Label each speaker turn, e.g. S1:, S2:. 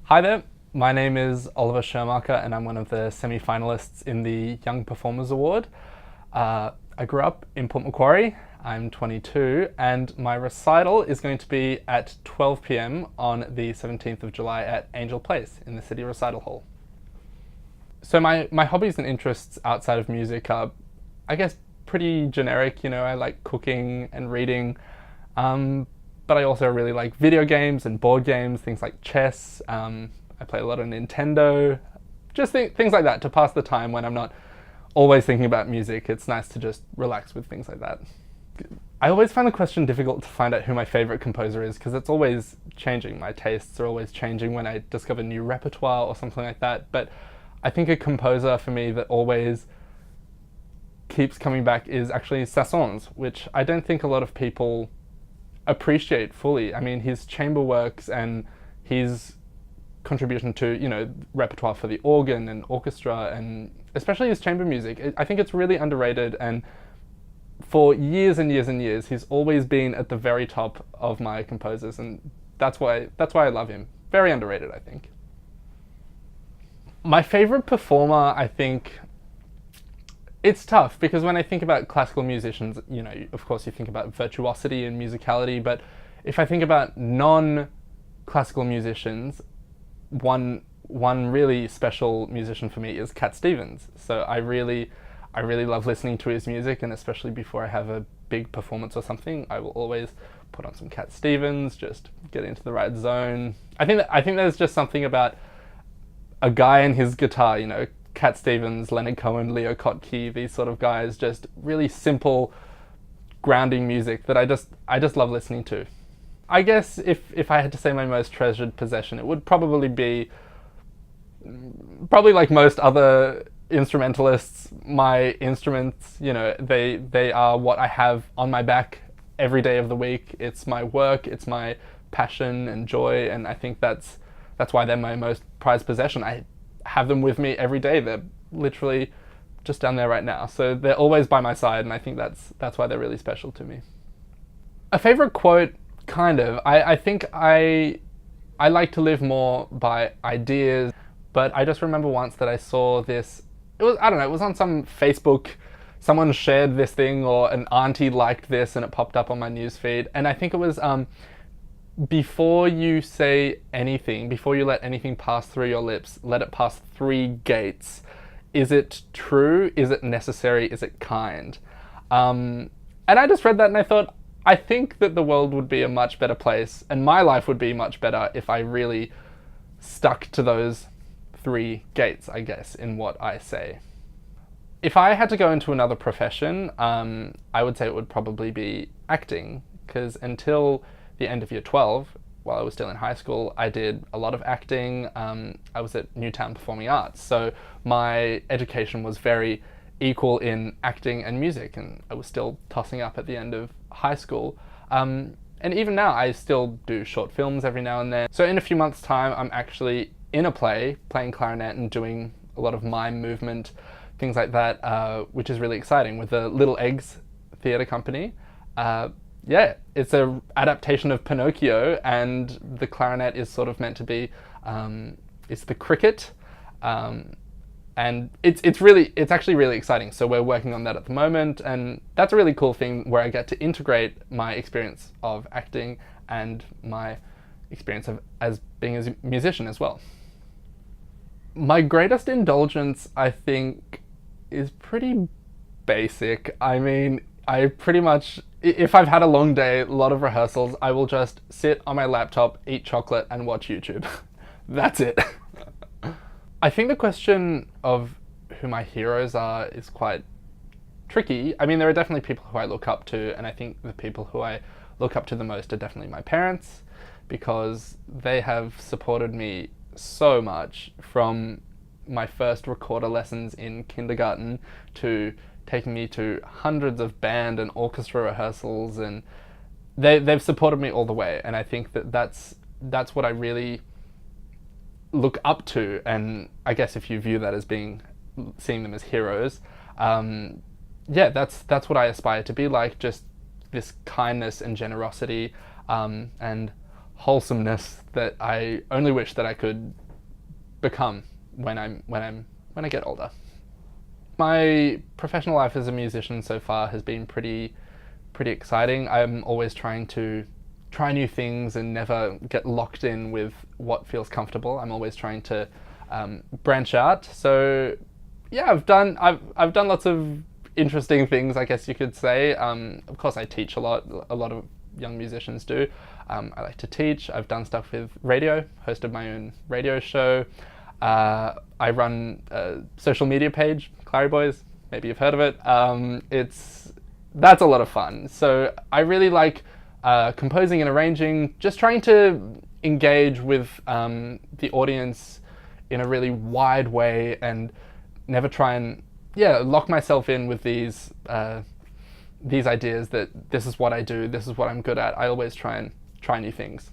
S1: Hi there, my name is Oliver Shermacher and I'm one of the semi-finalists in the Young Performers Award. I grew up in Port Macquarie, I'm 22, and my recital is going to be at 12 p.m. on the 17th of July at Angel Place in the City Recital Hall. So my hobbies and interests outside of music are, I guess, pretty generic. You know, I like cooking and reading, but I also really like video games and board games, things like chess. I play a lot of Nintendo, just things like that to pass the time when I'm not always thinking about music. It's nice to just relax with things like that. I always find the question difficult to find out who my favorite composer is because it's always changing. My tastes are always changing when I discover new repertoire or something like that. But I think a composer for me that always keeps coming back is actually Saint-Saëns, which I don't think a lot of people appreciate fully. I mean, his chamber works and his contribution to, you know, repertoire for the organ and orchestra, and especially his chamber music, I think it's really underrated, and for years and years and years he's always been at the very top of my composers, and that's why I love him. Very underrated, I think. My favorite performer, I think, it's tough because when I think about classical musicians, you know, of course you think about virtuosity and musicality, but if I think about non-classical musicians, one really special musician for me is Cat Stevens. So I really love listening to his music, and especially before I have a big performance or something, I will always put on some Cat Stevens, just get into the right zone. I think there's just something about a guy and his guitar, you know, Cat Stevens, Leonard Cohen, Leo Kottke, these sort of guys, just really simple, grounding music that I just love listening to. I guess if I had to say my most treasured possession, it would probably be, like most other instrumentalists, my instruments. You know, they are what I have on my back every day of the week. It's my work, it's my passion and joy, and I think that's why they're my most prized possession. I have them with me every day. They're literally just down there right now. So they're always by my side, and I think that's why they're really special to me. A favorite quote, kind of. I think I like to live more by ideas, but I just remember once that I saw this, it was on some Facebook, someone shared this thing, or an auntie liked this and it popped up on my newsfeed, and I think it was, before you say anything, before you let anything pass through your lips, let it pass 3 gates. Is it true? Is it necessary? Is it kind? And I just read that and I thought, I think that the world would be a much better place, and my life would be much better if I really stuck to those 3 gates, I guess, in what I say. If I had to go into another profession, I would say it would probably be acting, because until the end of year 12, while I was still in high school, I did a lot of acting. I was at Newtown Performing Arts, so my education was very equal in acting and music, and I was still tossing up at the end of high school. And even now, I still do short films every now and then. So in a few months' time, I'm actually in a play, playing clarinet and doing a lot of mime movement, things like that, which is really exciting, with the Little Eggs theatre company. Yeah, it's an adaptation of Pinocchio, and the clarinet is sort of meant to be, it's the cricket, and it's actually really exciting. So we're working on that at the moment, and that's a really cool thing where I get to integrate my experience of acting and my experience as being a musician as well. My greatest indulgence, I think, is pretty basic. I mean, I pretty much, if I've had a long day, a lot of rehearsals, I will just sit on my laptop, eat chocolate, and watch YouTube. That's it. I think the question of who my heroes are is quite tricky. I mean, there are definitely people who I look up to, and I think the people who I look up to the most are definitely my parents, because they have supported me so much, from my first recorder lessons in kindergarten to taking me to hundreds of band and orchestra rehearsals, and they've supported me all the way, and I think that's what I really look up to. And I guess if you view that as seeing them as heroes, yeah, that's what I aspire to be like, just this kindness and generosity, and wholesomeness that I only wish that I could become when I get older. My professional life as a musician so far has been pretty exciting. I'm always trying to try new things and never get locked in with what feels comfortable. I'm always trying to branch out. So yeah, I've done lots of interesting things, I guess you could say. Of course, I teach a lot. A lot of young musicians do. I like to teach. I've done stuff with radio, hosted my own radio show. I run a social media page, Clary Boys. Maybe you've heard of it. That's a lot of fun. So I really like composing and arranging, just trying to engage with the audience in a really wide way and never try and lock myself in with these ideas that this is what I do, this is what I'm good at. I always try new things.